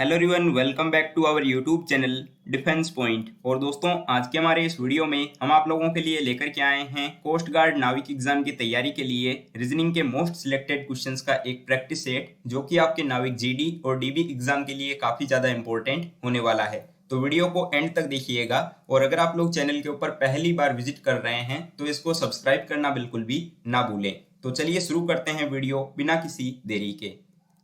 Hello everyone, welcome back to our YouTube channel defence point. और दोस्तों, आज के हमारे इस वीडियो में हम आप लोगों के लिए लेकर के आए हैं कोस्ट गार्ड नाविक एग्जाम की तैयारी के लिए रीजनिंग के मोस्ट सिलेक्टेड क्वेश्चंस का एक प्रैक्टिस सेट, जो कि आपके नाविक जीडी और डीबी एग्जाम के लिए काफ़ी ज़्यादा इंपॉर्टेंट होने वाला है। तो वीडियो को एंड तक देखिएगा, और अगर आप लोग चैनल के ऊपर पहली बार विजिट कर रहे हैं तो इसको सब्सक्राइब करना बिल्कुल भी ना भूलें। तो चलिए शुरू करते हैं वीडियो बिना किसी देरी के।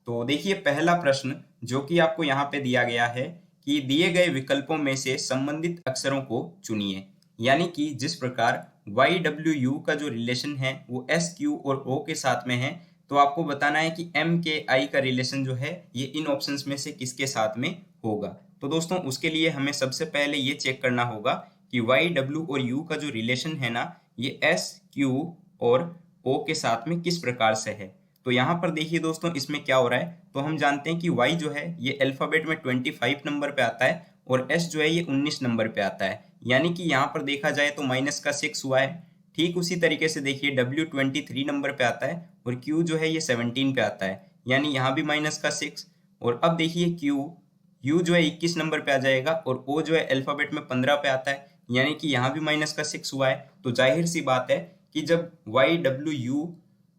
तो देखिए, पहला प्रश्न जो कि आपको यहाँ पे दिया गया है कि दिए गए विकल्पों में से संबंधित अक्षरों को चुनिए। यानी कि जिस प्रकार वाई डब्ल्यू यू का जो रिलेशन है वो एस क्यू और ओ के साथ में है, तो आपको बताना है कि एम के आई का रिलेशन जो है ये इन ऑप्शंस में से किसके साथ में होगा। तो दोस्तों, उसके लिए हमें सबसे पहले ये चेक करना होगा कि वाई डब्ल्यू और यू का जो रिलेशन है ना, ये एस क्यू और ओ के साथ में किस प्रकार से है। तो यहाँ पर देखिए दोस्तों, इसमें क्या हो रहा है, तो हम जानते हैं कि y जो है ये अल्फाबेट में 25 नंबर पे आता है और s जो है ये 19 नंबर पे आता है। यानी कि यहाँ पर देखा जाए तो माइनस का 6 हुआ है। ठीक उसी तरीके से देखिए w 23 नंबर पे आता है और q जो है ये 17 पे आता है, यानी यहाँ भी माइनस का 6। और अब देखिए u जो है 21 नंबर पे आ जाएगा और o जो है अल्फाबेट में 15 पे आता है, यानी कि यहाँ भी माइनस का 6 हुआ है। तो जाहिर सी बात है कि जब YWU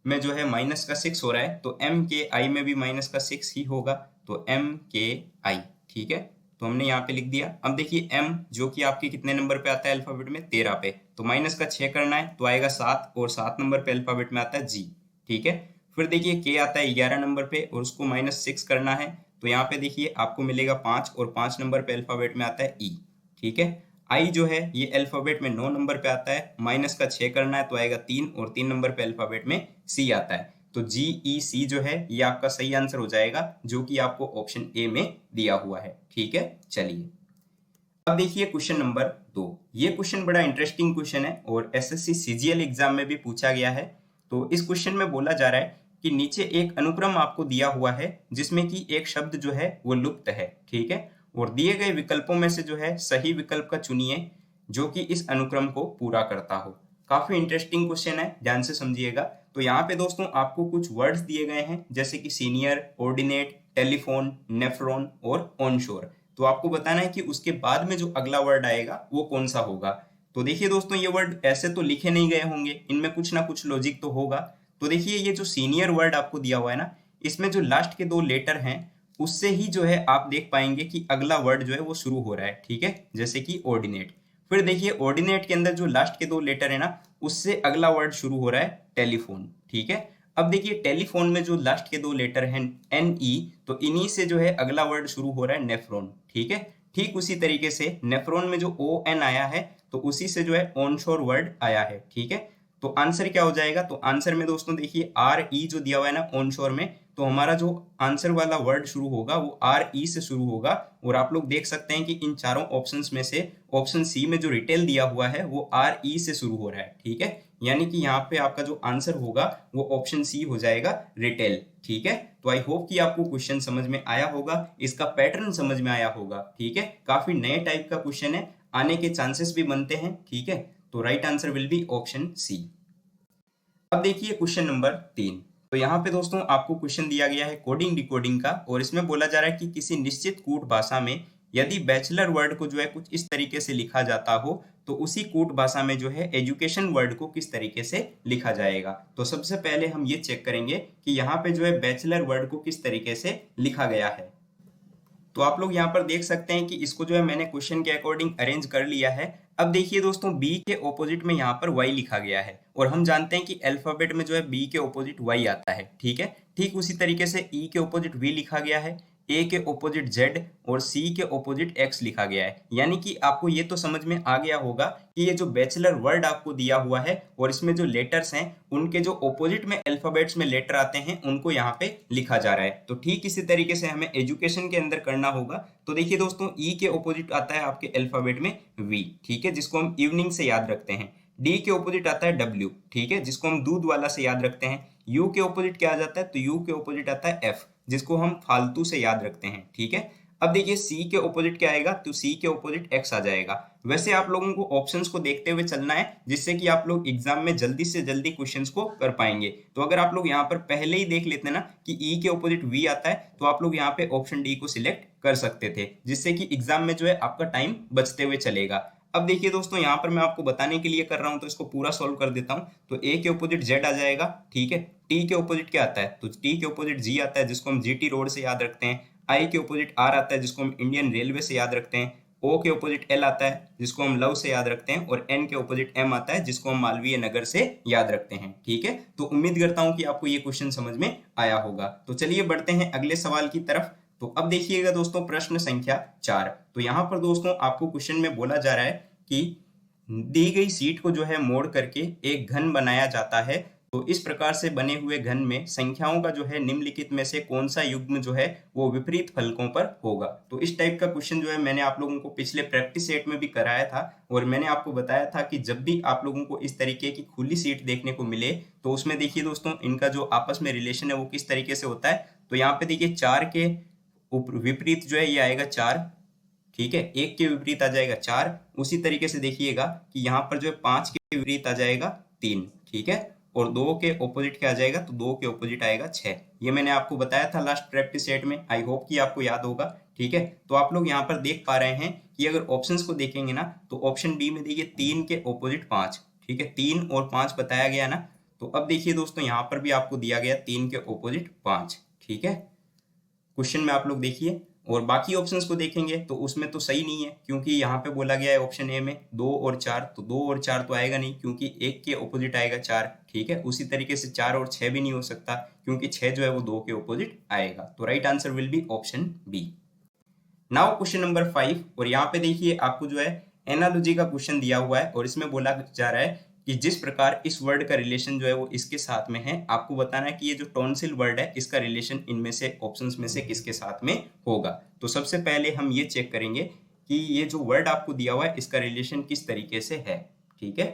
में जो है माइनस का 6 हो रहा है तो एम के आई में भी माइनस का 6 ही होगा। तो एम के आई, ठीक है, तो हमने यहाँ पे लिख दिया। अब देखिए m जो कि आपके कितने नंबर पे आता है अल्फाबेट में, 13 पे, तो माइनस का 6 करना है तो आएगा 7, और 7 नंबर पे अल्फाबेट में आता है g, ठीक है। फिर देखिए k आता है 11 नंबर पे और उसको -6 करना है, तो यहाँ पे देखिए आपको मिलेगा 5, और 5 नंबर पे अल्फाबेट में आता है e, ठीक है। आई जो है ये अल्फाबेट में 9 नंबर पे आता है, माइनस का 6 करना है तो आएगा 3, और 3 नंबर पे अल्फाबेट में सी आता है। तो GEC जो है ये आपका सही आंसर हो जाएगा, जो कि आपको ऑप्शन ए में दिया हुआ है, ठीक है। चलिए, अब देखिए क्वेश्चन नंबर 2। ये क्वेश्चन बड़ा इंटरेस्टिंग क्वेश्चन है और SSC CGL एग्जाम में भी पूछा गया है। तो इस क्वेश्चन में बोला जा रहा है कि नीचे एक अनुक्रम आपको दिया हुआ है जिसमें कि एक शब्द जो है वो लुप्त है, ठीक है, और दिए गए विकल्पों में से जो है सही विकल्प का चुनिए जो कि इस अनुक्रम को पूरा करता हो। काफी इंटरेस्टिंग क्वेश्चन है, ध्यान से समझिएगा। तो यहाँ पे दोस्तों आपको कुछ वर्ड्स दिए गए हैं, जैसे कि सीनियर, ऑर्डिनेट, टेलीफोन, नेफ्रॉन और ऑनशोर। तो आपको बताना है कि उसके बाद में जो अगला वर्ड आएगा वो कौन सा होगा। तो देखिए दोस्तों, ये वर्ड ऐसे तो लिखे नहीं गए होंगे, इनमें कुछ ना कुछ लॉजिक तो होगा। तो देखिए, ये जो सीनियर वर्ड आपको दिया हुआ है ना, इसमें जो लास्ट के 2 लेटर हैं उससे ही जो है आप देख पाएंगे कि अगला वर्ड जो है वो शुरू हो रहा है, ठीक है, जैसे कि ऑर्डिनेट। फिर देखिए, ऑर्डिनेट के अंदर जो लास्ट के 2 लेटर है ना, उससे अगला वर्ड शुरू हो रहा है टेलीफोन, ठीक है। अब देखिए, टेलीफोन में जो लास्ट के 2 लेटर हैं NE, तो इन्हीं से जो है अगला वर्ड शुरू हो रहा है नेफ्रॉन, ठीक है। ठीक उसी तरीके से नेफ्रॉन में जो ON आया है तो उसी से जो है ऑनशोर वर्ड आया है, ठीक है। तो आंसर क्या हो जाएगा, तो आंसर में दोस्तों देखिए RE जो दिया हुआ है ना ऑनशोर में, तो हमारा जो आंसर वाला वर्ड शुरू होगा वो RE से शुरू होगा। और आप लोग देख सकते हैं कि इन चारों ऑप्शंस में से ऑप्शन सी में जो रिटेल दिया हुआ है वो RE से शुरू हो रहा है, ठीक है। यानी कि यहाँ पे आपका जो आंसर होगा वो ऑप्शन सी हो जाएगा, रिटेल, ठीक है। तो आई होप कि आपको क्वेश्चन समझ में आया होगा, इसका पैटर्न समझ में आया होगा, ठीक है। काफी नए टाइप का क्वेश्चन है, आने के चांसेस भी बनते हैं, ठीक है। तो right answer will be option c. अब देखिए क्वेश्चन नंबर 3। तो यहाँ पे दोस्तों आपको क्वेश्चन दिया गया है कोडिंग डिकोडिंग का, और इसमें बोला जा रहा है कि किसी निश्चित कूट भाषा में यदि बैचलर वर्ड को जो है कुछ इस तरीके से लिखा जाता हो, तो उसी कूट भाषा में जो है एजुकेशन वर्ड को किस तरीके से लिखा जाएगा। तो सबसे पहले हम ये चेक करेंगे कि यहाँ पे जो है बैचलर वर्ड को किस तरीके से लिखा गया है। तो आप लोग यहाँ पर देख सकते हैं कि इसको जो है मैंने क्वेश्चन के अकॉर्डिंग अरेंज कर लिया है। अब देखिए दोस्तों, बी के ऑपोजिट में यहाँ पर वाई लिखा गया है, और हम जानते हैं कि अल्फाबेट में जो है बी के ऑपोजिट वाई आता है, ठीक है। ठीक उसी तरीके से ई के ऑपोजिट वी लिखा गया है, ए के ऑपोजिट जेड और सी के ऑपोजिट एक्स लिखा गया है। यानी कि आपको ये तो समझ में आ गया होगा कि ये जो बैचलर वर्ड आपको दिया हुआ है और इसमें जो लेटर्स हैं उनके जो ऑपोजिट में अल्फाबेट्स में लेटर आते हैं उनको यहाँ पे लिखा जा रहा है। तो ठीक इसी तरीके से हमें एजुकेशन के अंदर करना होगा। तो देखिए दोस्तों, ई के ऑपोजिट आता है आपके अल्फाबेट में वी, ठीक है, जिसको हम इवनिंग से याद रखते हैं। डी के ऑपोजिट आता है डब्ल्यू, ठीक है, जिसको हम दूध वाला से याद रखते हैं। यू के ऑपोजिट क्या आ जाता है, तो यू के ऑपोजिट आता है एफ, जिसको हम फालतू से याद रखते हैं, ठीक है। अब देखिए सी के ऑपोजिट क्या आएगा, तो सी के ऑपोजिट एक्स आ जाएगा। वैसे आप लोगों को ऑप्शंस को देखते हुए चलना है, जिससे कि आप लोग एग्जाम में जल्दी से जल्दी क्वेश्चंस को कर पाएंगे। तो अगर आप लोग यहाँ पर पहले ही देख लेते ना कि ई के ऑपोजिट वी आता है, तो आप लोग यहाँ पे ऑप्शन डी को सिलेक्ट कर सकते थे, जिससे कि एग्जाम में जो है आपका टाइम बचते हुए चलेगा। अब देखिए दोस्तों, यहाँ पर मैं आपको बताने के लिए कर रहा हूँ, तो इसको पूरा सॉल्व कर देता हूँ। तो ए के ऑपोजिट जेड आ जाएगा, ठीक है। टी के ऑपोजिट क्या आता है, तो टी के ऑपोजिट जी आता है, जिसको हम जीटी रोड से याद रखते हैं। आई के ऑपोजिट आर आता है, जिसको हम इंडियन रेलवे से याद रखते हैं। ओ के ऑपोजिट एल आता है, जिसको हम लव से याद रखते हैं। और एन के ऑपोजिट एम आता है, जिसको हम मालवीय नगर से याद रखते हैं, ठीक है। तो उम्मीद करता हूं कि आपको ये क्वेश्चन समझ में आया होगा। तो चलिए बढ़ते हैं अगले सवाल की तरफ। तो अब देखिएगा दोस्तों, प्रश्न संख्या 4। तो यहाँ पर दोस्तों आपको क्वेश्चन में बोला जा रहा है कि दी गई सीट को जो है मोड़ करके एक घन बनाया जाता है। तो इस प्रकार से बने हुए घन में संख्याओं का जो है निम्नलिखित में से कौन सा युग्म जो है वो विपरीत फलकों पर होगा। तो इस टाइप का क्वेश्चन जो है मैंने आप लोगों को पिछले प्रैक्टिस सेट में भी कराया था, और मैंने आपको बताया था कि जब भी आप लोगों को इस तरीके की खुली सीट देखने को मिले, तो उसमें देखिए दोस्तों इनका जो आपस में रिलेशन है वो किस तरीके से होता है। तो यहाँ पे देखिए 4 के विपरीत जो है ये आएगा 4, ठीक है। 1 के विपरीत आ जाएगा 4। उसी तरीके से देखिएगा कि यहाँ पर जो है 5 के विपरीत आ जाएगा 3, ठीक है। और 2 के ऑपोजिट क्या आ जाएगा, तो 2 के ऑपोजिट आएगा 6। ये मैंने आपको बताया था लास्ट प्रैक्टिस सेट में, आई होप कि आपको याद होगा, ठीक है। तो आप लोग यहाँ पर देख पा रहे हैं कि अगर ऑप्शंस को देखेंगे ना, तो ऑप्शन बी में देखिए 3 के ऑपोजिट 5, ठीक है। 3 और 5 बताया गया ना। तो अब देखिए दोस्तों यहाँ पर भी आपको दिया गया 3 के ऑपोजिट 5, ठीक है। क्वेश्चन में आप लोग देखिए, और बाकी ऑप्शंस को देखेंगे तो उसमें तो सही नहीं है, क्योंकि यहाँ पे बोला गया है ऑप्शन ए में 2 और 4, तो 2 और 4 तो आएगा नहीं, क्योंकि 1 के ऑपोजिट आएगा 4, ठीक है। उसी तरीके से 4 और 6 भी नहीं हो सकता, क्योंकि 6 जो है वो 2 के ऑपोजिट आएगा। तो right answer will be option b. Now question number 5, और यहाँ पे देखिए आपको जो है एनालॉजी का क्वेश्चन दिया हुआ है, और इसमें बोला जा रहा है कि जिस प्रकार इस वर्ड का रिलेशन जो है वो इसके साथ में है, आपको बताना है कि ये जो टॉन्सिल वर्ड है इसका रिलेशन इनमें से ऑप्शंस में से किसके साथ में होगा। तो सबसे पहले हम ये चेक करेंगे कि ये जो वर्ड आपको दिया हुआ है इसका रिलेशन किस तरीके से है, ठीक है।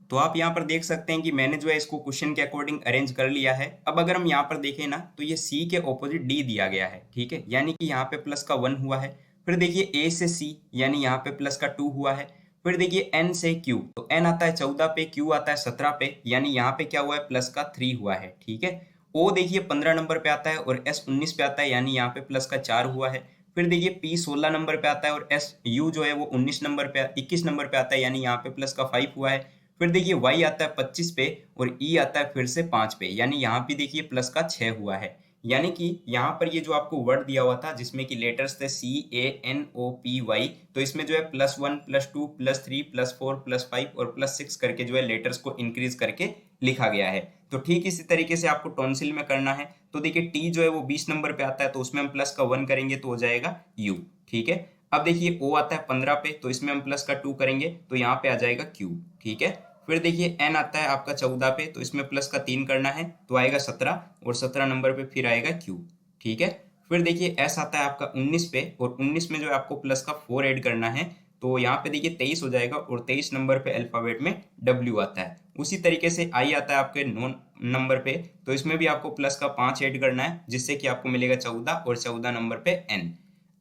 तो आप यहाँ पर देख सकते हैं कि मैंने जो है इसको क्वेश्चन के अकॉर्डिंग अरेंज कर लिया है। अब अगर हम यहाँ पर देखें ना, तो ये सी के ऑपोजिट डी दिया गया है, ठीक है, यानी कि यहाँ पे प्लस का 1 हुआ है। फिर देखिए ए से सी, यानी यहाँ पे प्लस का 2 हुआ है। फिर देखिए एन से क्यू, तो एन आता है 14 पे, क्यू आता है 17 पे, यानी यहाँ पे क्या हुआ है, प्लस का 3 हुआ है, ठीक है। ओ देखिए 15 नंबर पे आता है, और एस 19 पे आता है, यानी यहाँ पे प्लस का 4 हुआ है। फिर देखिए पी 16 नंबर पे आता है, और एस यू जो है वो 19 नंबर पे 21 नंबर पे आता है, यानी यहाँ पे प्लस का 5 हुआ है। फिर देखिए वाई आता है 25 पे, और ई आता है फिर से 5 पे, यानी यहाँ पे देखिए प्लस का 6 हुआ है। यानी कि यहाँ पर ये जो आपको वर्ड दिया हुआ था जिसमें कि लेटर्स थे CANOPY, तो इसमें जो है +1 +2 +3 +4 +5 और +6 करके जो है लेटर्स को इंक्रीज करके लिखा गया है। तो ठीक इसी तरीके से आपको टॉन्सिल में करना है। तो देखिए टी जो है वो 20 नंबर पे आता है, तो उसमें हम प्लस का 1 करेंगे तो हो जाएगा यू, ठीक है। अब देखिए ओ आता है 15 पे, तो इसमें हम प्लस का 2 करेंगे तो यहाँ पे आ जाएगा क्यू, ठीक है। फिर देखिए एन आता है आपका 14 पे, तो इसमें प्लस का 3 करना है तो आएगा 17, और 17 नंबर पे फिर आएगा क्यू, ठीक है। फिर देखिए एस आता है आपका 19 पे, और 19 में जो है आपको प्लस का 4 ऐड करना है, तो यहाँ पे देखिए 23 हो जाएगा, और 23 नंबर पे अल्फाबेट में डब्ल्यू आता है। उसी तरीके से आई आता है आपके 9 नंबर पे, तो इसमें भी आपको प्लस का 5 ऐड करना है, जिससे कि आपको मिलेगा 14, और 14 नंबर पे एन।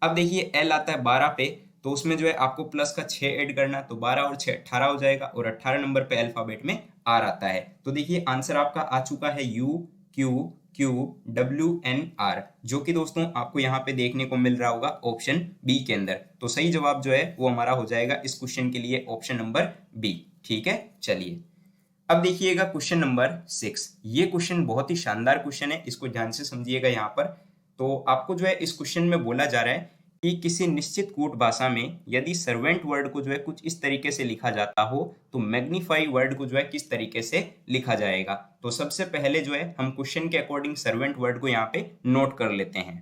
अब देखिए एल आता है 12 पे, तो उसमें जो है आपको प्लस का 6 ऐड करना है, तो 12 और 6 18 हो जाएगा, और 18 नंबर पे अल्फाबेट में आर आता है। तो देखिए आंसर आपका आ चुका है U Q Q W N R, जो कि दोस्तों आपको यहाँ पे देखने को मिल रहा होगा ऑप्शन बी के अंदर। तो सही जवाब जो है वो हमारा हो जाएगा इस क्वेश्चन के लिए ऑप्शन नंबर बी, ठीक है। चलिए अब देखिएगा क्वेश्चन नंबर 6। ये क्वेश्चन बहुत ही शानदार क्वेश्चन है, इसको ध्यान से समझिएगा। यहाँ पर तो आपको जो है इस क्वेश्चन में बोला जा रहा है कि किसी निश्चित कूट भाषा में यदि सर्वेंट वर्ड को जो है कुछ इस तरीके से लिखा जाता हो, तो मैग्नीफाई वर्ड को जो है किस तरीके से लिखा जाएगा। तो सबसे पहले जो है हम क्वेश्चन के अकॉर्डिंग सर्वेंट वर्ड को यहाँ पे नोट कर लेते हैं।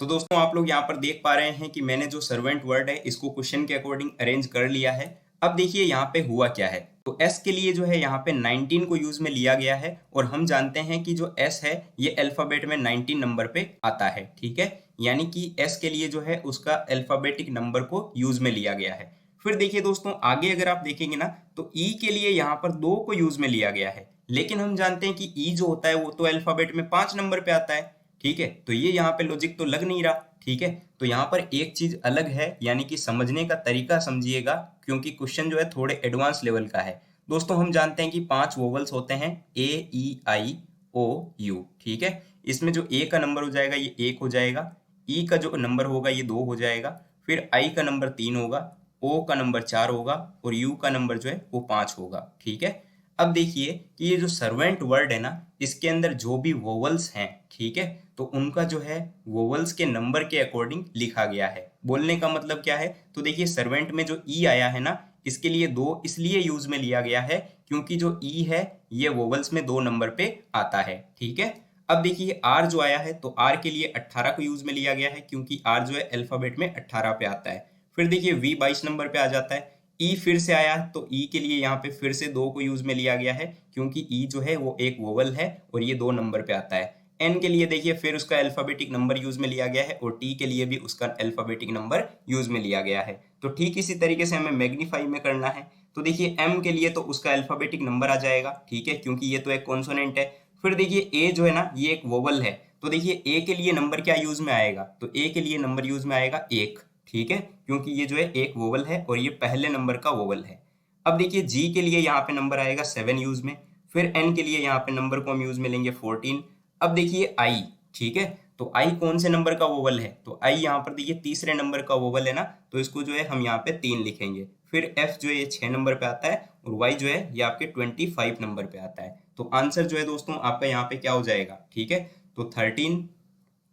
तो दोस्तों आप लोग यहाँ पर देख पा रहे हैं कि मैंने जो सर्वेंट वर्ड है इसको क्वेश्चन के अकॉर्डिंग अरेंज कर लिया है। अब देखिए यहाँ पे हुआ क्या है, तो S के लिए जो है यहाँ पे 19 को यूज में लिया गया है, और हम जानते हैं कि जो S है ये अल्फाबेट में 19 नंबर पे आता है, ठीक है। यानी कि S के लिए जो है उसका अल्फाबेटिक नंबर को यूज में लिया गया है। फिर देखिए दोस्तों आगे अगर आप देखेंगे ना, तो E के लिए यहाँ पर 2 को यूज में लिया गया है, लेकिन हम जानते हैं कि E जो होता है वो तो अल्फाबेट में 5 नंबर पे आता है, ठीक है, तो ये यहाँ पे लॉजिक तो लग नहीं रहा। ठीक है, तो यहाँ पर एक चीज अलग है, यानी कि समझने का तरीका समझिएगा, क्योंकि क्वेश्चन जो है थोड़े एडवांस लेवल का है। दोस्तों हम जानते हैं कि 5 वोवल्स होते हैं, ए ई आई ओ यू। ठीक है, इसमें जो ए का नंबर हो जाएगा ये 1 हो जाएगा, ई का जो नंबर होगा ये 2 हो जाएगा, फिर आई का नंबर 3 होगा, ओ का नंबर 4 होगा और यू का नंबर जो है वो 5 होगा। ठीक है, अब देखिए कि ये जो सर्वेंट वर्ड है ना, इसके अंदर जो भी वोवल्स हैं, ठीक है, तो उनका जो है वोवल्स के नंबर के अकॉर्डिंग लिखा गया है। बोलने का मतलब क्या है, तो देखिए सर्वेंट में जो ई आया है ना, इसके लिए 2 इसलिए यूज में लिया गया है क्योंकि जो ई है ये वोवल्स में 2 नंबर पे आता है। ठीक है, अब देखिए आर जो आया है, तो आर के लिए 18 को यूज में लिया गया है क्योंकि आर जो है अल्फाबेट में 18 पे आता है। फिर देखिए वी 22 नंबर पे आ जाता है। ई फिर से आया, तो ई के लिए यहाँ पे फिर से 2 को यूज में लिया गया है क्योंकि ई जो है वो एक वोवल है और ये 2 नंबर पे आता है। एन के लिए देखिए फिर उसका अल्फाबेटिक नंबर यूज में लिया गया है और टी के लिए भी उसका अल्फाबेटिक नंबर यूज में लिया गया है। तो ठीक इसी तरीके से हमें मैग्नीफाई में करना है। तो देखिए एम के लिए तो उसका अल्फाबेटिक नंबर आ जाएगा, ठीक है, क्योंकि ये तो एक कॉन्सोनेंट है। फिर देखिए ए जो है ना, ये एक वोवल है, तो देखिए ए के लिए नंबर क्या यूज में आएगा, तो ए के लिए नंबर यूज में आएगा 1। ठीक है, क्योंकि ये जो है एक वोवल है और ये पहले नंबर का वोवल है। अब देखिए जी के लिए यहाँ पे नंबर आएगा 7 यूज में। फिर एन के लिए यहाँ पे नंबर को हम यूज में लेंगे 14। अब देखिए आई, ठीक है, तो आई कौन से नंबर का वोवल है, तो आई यहाँ पर देखिए तीसरे नंबर का वोवल है ना, तो इसको जो है हम यहाँ पे 3 लिखेंगे। फिर एफ जो है ये 6 नंबर पे आता है और वाई जो है ये आपके 25 नंबर पे आता है। तो आंसर जो है दोस्तों आपका यहाँ पे क्या हो जाएगा, ठीक है, तो 13,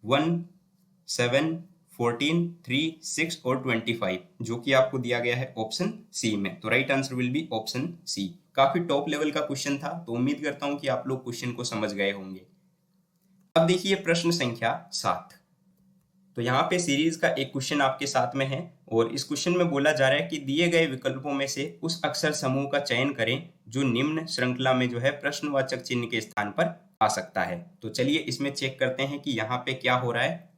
1, 7, 14, 3, 6 और 25, जो कि आपको दिया गया है ऑप्शन सी में। तो right answer will be option c. काफी टॉप लेवल का क्वेश्चन था, तो उम्मीद करता हूं कि आप लोग क्वेश्चन को समझ गए होंगे। अब देखिए प्रश्न संख्या 7। तो यहाँ पे सीरीज का एक क्वेश्चन आपके साथ में है और इस क्वेश्चन में बोला जा रहा है कि दिए गए विकल्पों में से उस अक्षर समूह का चयन करें जो निम्न श्रृंखला में जो है प्रश्नवाचक चिन्ह के स्थान पर आ सकता है। तो चलिए इसमें चेक करते हैं कि यहाँ पे क्या हो रहा है।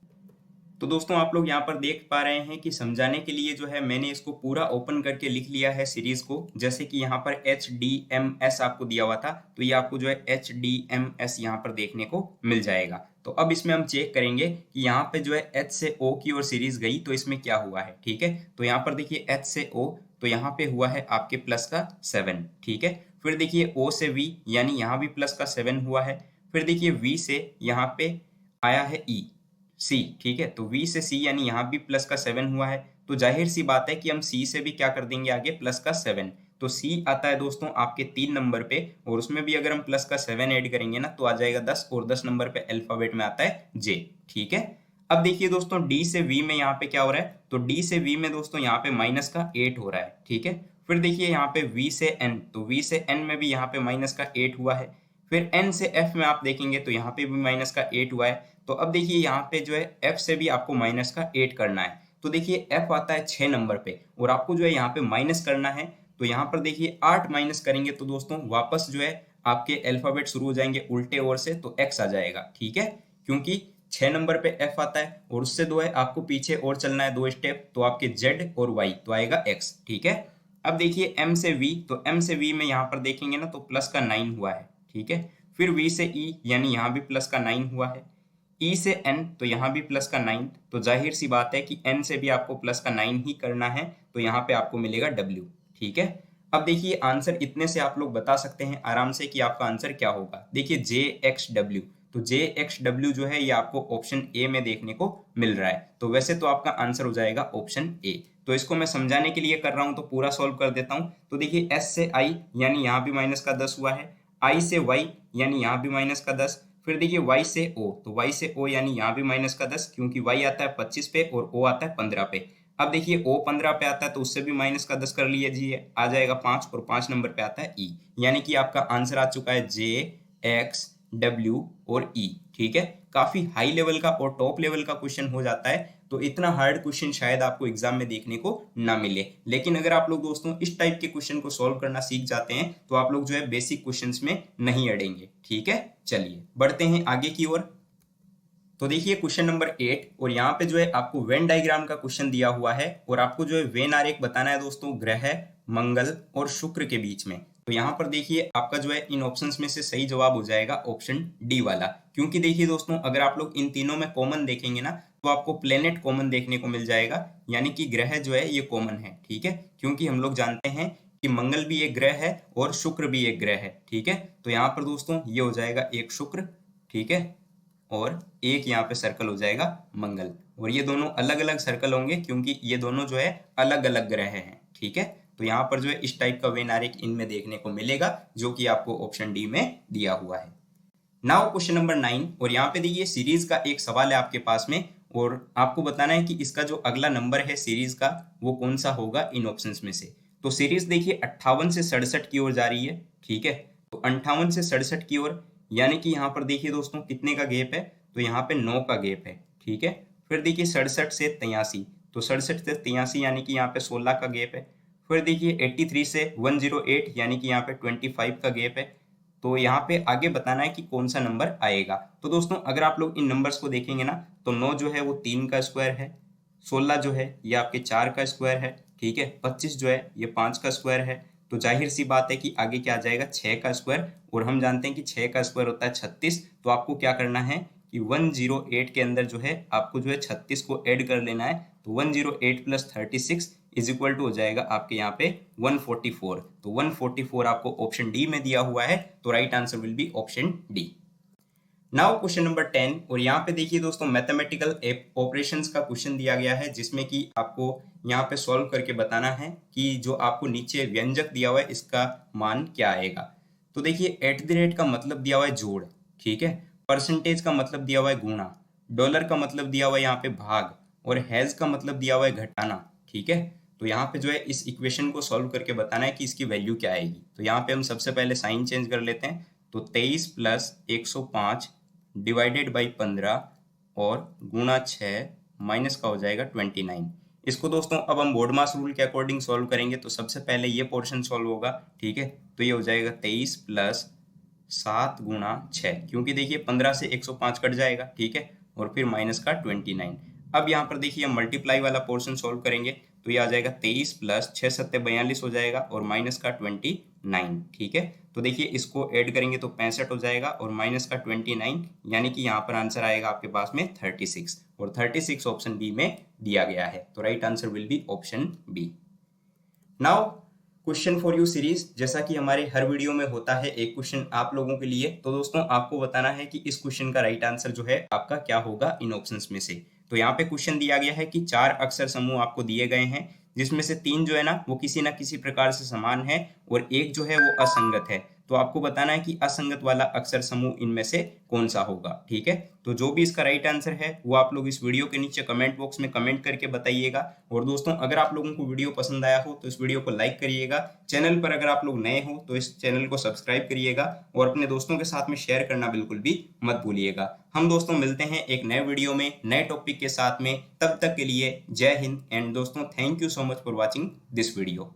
तो दोस्तों आप लोग यहाँ पर देख पा रहे हैं कि समझाने के लिए जो है मैंने इसको पूरा ओपन करके लिख लिया है सीरीज को। जैसे कि यहाँ पर HDMS आपको दिया हुआ था, तो ये आपको जो है HDMS यहाँ पर देखने को मिल जाएगा। तो अब इसमें हम चेक करेंगे कि यहाँ पे जो है H से O की ओर सीरीज गई तो इसमें क्या हुआ है। ठीक है, तो यहाँ पर देखिए H से O, तो यहाँ पे हुआ है आपके प्लस का 7। ठीक है, फिर देखिए O से V, यानी यहाँ भी प्लस का 7 हुआ है। फिर देखिए V से यहाँ पे आया है E सी, ठीक है, तो V से C यानी यहाँ भी प्लस का 7 हुआ है। तो जाहिर सी बात है कि हम C से भी क्या कर देंगे आगे, प्लस का 7। तो C आता है दोस्तों आपके 3 नंबर पे और उसमें भी अगर हम प्लस का 7 ऐड करेंगे ना तो आ जाएगा 10 और 10 नंबर पे अल्फाबेट में आता है J। ठीक है, अब देखिए दोस्तों D से V में यहाँ पे क्या हो रहा है, तो D से V में दोस्तों यहाँ पे माइनस का 8 हो रहा है। ठीक है, फिर देखिए यहाँ पे V से N, तो V से N में भी यहाँ पे माइनस का 8 हुआ है। फिर N से F में आप देखेंगे तो यहाँ पे भी माइनस का 8 हुआ है। तो अब देखिए यहाँ पे जो है F से भी आपको माइनस का 8 करना है। तो देखिए F आता है 6 नंबर पे और आपको जो है यहाँ पे माइनस करना है। तो यहाँ पर देखिए 8 माइनस करेंगे तो दोस्तों वापस जो है आपके अल्फाबेट शुरू हो जाएंगे उल्टे ओर से, तो X आ जाएगा। ठीक है, क्योंकि 6 नंबर पे F आता है और उससे दो है आपको पीछे और चलना है 2 स्टेप, तो आपके Z और Y तो आएगा X। ठीक है, अब देखिए M से V, तो M से V में यहाँ पर देखेंगे ना तो प्लस का 9 हुआ है। ठीक है, फिर V से E यानी यहाँ भी प्लस का 9 हुआ है। E से N, तो यहाँ भी प्लस का 9, तो जाहिर सी बात है कि N से भी आपको प्लस का 9 ही करना है, तो यहाँ पे आपको मिलेगा W। ठीक है, अब देखिए आंसर इतने से आप लोग बता सकते हैं आराम से कि आपका आंसर क्या होगा। देखिए JXW, तो JXW जो है ये आपको ऑप्शन ए में देखने को मिल रहा है। तो वैसे तो आपका आंसर हो जाएगा ऑप्शन ए। तो इसको मैं समझाने के लिए कर रहा हूं तो पूरा सॉल्व कर देता हूं। तो देखिए S से I यानी यहाँ भी माइनस का 10 हुआ है। I से Y यानी यहाँ भी माइनस का 10। फिर देखिए Y से O, तो Y से O यानी यहाँ भी माइनस का 10 क्योंकि Y आता है 25 पे और O आता है 15 पे। अब देखिए O 15 पे आता है तो उससे भी माइनस का 10 कर लीजिए, आ जाएगा 5 और 5 नंबर पे आता है E, यानी कि आपका आंसर आ चुका है JXW और E। ठीक है, काफी हाई लेवल का और टॉप लेवल का क्वेश्चन हो जाता है, तो इतना हार्ड क्वेश्चन शायद आपको एग्जाम में देखने को ना मिले। लेकिन अगर आप लोग दोस्तों इस टाइप के क्वेश्चन को सॉल्व करना सीख जाते हैं तो आप लोग जो है बेसिक क्वेश्चंस में नहीं अड़ेंगे। ठीक है, चलिए बढ़ते हैं आगे की ओर। तो देखिए क्वेश्चन नंबर 8 और यहाँ पे जो है आपको वेन डायग्राम का क्वेश्चन दिया हुआ है और आपको जो है वेन आरेख बताना है दोस्तों ग्रह मंगल और शुक्र के बीच में। तो यहाँ पर देखिए आपका जो है इन ऑप्शंस में से सही जवाब हो जाएगा ऑप्शन डी वाला, क्योंकि देखिए दोस्तों अगर आप लोग इन तीनों में कॉमन देखेंगे ना तो आपको प्लेनेट कॉमन देखने को मिल जाएगा, यानी कि ग्रह जो है ये कॉमन है। ठीक है, क्योंकि हम लोग जानते हैं कि मंगल भी एक ग्रह है और शुक्र भी एक ग्रह है। ठीक है, तो यहाँ पर दोस्तों ये हो जाएगा एक शुक्र, ठीक है, और एक यहाँ पे सर्कल हो जाएगा मंगल, और ये दोनों अलग अलग सर्कल होंगे क्योंकि ये दोनों जो है अलग अलग ग्रह हैं। ठीक है, तो यहाँ पर जो है इस टाइप का वेन आरेख इनमें देखने को मिलेगा जो कि आपको ऑप्शन डी में दिया हुआ है। नाउ क्वेश्चन नंबर 9, और यहाँ पे देखिए सीरीज का एक सवाल है आपके पास में, और आपको बताना है कि इसका जो अगला नंबर है सीरीज का वो कौन सा होगा इन ऑप्शंस में से। तो सीरीज देखिए 58 से 67 की ओर जा रही है। ठीक है, तो 58 से 67 की ओर, यानी कि यहाँ पर देखिए दोस्तों कितने का गैप है, तो यहाँ पे 9 का गैप है। ठीक है, फिर देखिए 67 से 83, तो 67 से 83 यानी कि यहाँ पे 16 का गैप है। फिर देखिए 83 से 108 यानी कि यहाँ पे 25 का गैप है। तो यहाँ पे आगे बताना है कि कौन सा नंबर आएगा। तो दोस्तों अगर आप लोग इन नंबर्स को देखेंगे ना तो 9 जो है वो 3 का स्क्वायर है, 16 जो है ये आपके 4 का स्क्वायर है, ठीक है, 25 जो है ये 5 का स्क्वायर है। तो जाहिर सी बात है कि आगे क्या आ जाएगा 6 का स्क्वायर, और हम जानते हैं कि 6 का स्क्वायर होता है 36। तो आपको क्या करना है कि 108 के अंदर जो है आपको जो है 36 को ऐड कर लेना है। तो 108 प्लस 36 इज इक्वल टू हो जाएगा आपके यहाँ पे 144। तो 144 आपको ऑप्शन डी में दिया हुआ है, तो right answer will be option D. Now question number 10, और यहाँ पे देखिए दोस्तों मैथमेटिकल ऑपरेशंस का क्वेश्चन दिया गया है जिसमें कि आपको यहाँ पे सॉल्व करके बताना है कि जो आपको नीचे व्यंजक दिया हुआ है इसका मान क्या आएगा। तो देखिए एट द रेट का मतलब दिया हुआ है जोड़, ठीक है, परसेंटेज का मतलब दिया हुआ है गुणा, डॉलर का मतलब दिया हुआ है यहाँ पे भाग, और हैज का मतलब दिया हुआ है घटाना। ठीक है, तो यहाँ पे जो है इस इक्वेशन को सॉल्व करके बताना है कि इसकी वैल्यू क्या आएगी। तो यहाँ पे हम सबसे पहले साइन चेंज कर लेते हैं। तो 23 प्लस 105 डिवाइडेड बाई 15 और गुणा 6 माइनस का हो जाएगा 29। इसको दोस्तों अब हम बोर्ड मास रूल के अकॉर्डिंग सॉल्व करेंगे। तो सबसे पहले ये पोर्शन सॉल्व होगा, ठीक है, तो ये हो जाएगा 23 प्लस 7 गुणा 6, क्योंकि देखिए 15 से 105 कट जाएगा, ठीक है, और फिर माइनस का 29। अब यहाँ पर देखिए हम मल्टीप्लाई वाला पोर्शन सॉल्व करेंगे, तो ये आ जाएगा 23 प्लस 6 सत्ते 42 हो जाएगा और माइनस का 29। ठीक है, तो देखिए इसको ऐड करेंगे तो 65 हो जाएगा और माइनस का 29, यानी कि यहाँ पर आंसर आएगा आपके पास में 36, और 36 ऑप्शन बी में दिया गया है। तो right answer will be option b. Now question for you series, जैसा कि हमारे हर वीडियो में होता है एक क्वेश्चन आप लोगों के लिए। तो दोस्तों आपको बताना है कि इस क्वेश्चन का राइट आंसर जो है आपका क्या होगा इन ऑप्शंस में से। तो यहाँ पे क्वेश्चन दिया गया है कि 4 अक्षर समूह आपको दिए गए हैं, जिसमें से 3 जो है ना वो किसी ना किसी प्रकार से समान है और एक जो है वो असंगत है। तो आपको बताना है कि असंगत वाला अक्षर समूह इनमें से कौन सा होगा। ठीक है, तो जो भी इसका राइट आंसर है वो आप लोग इस वीडियो के नीचे कमेंट बॉक्स में कमेंट करके बताइएगा। और दोस्तों अगर आप लोगों को वीडियो पसंद आया हो तो इस वीडियो को लाइक करिएगा। चैनल पर अगर आप लोग नए हो तो इस चैनल को सब्सक्राइब करिएगा और अपने दोस्तों के साथ में शेयर करना बिल्कुल भी मत भूलिएगा। हम दोस्तों मिलते हैं एक नए वीडियो में नए टॉपिक के साथ में, तब तक के लिए जय हिंद एंड दोस्तों thank you so much for watching this video.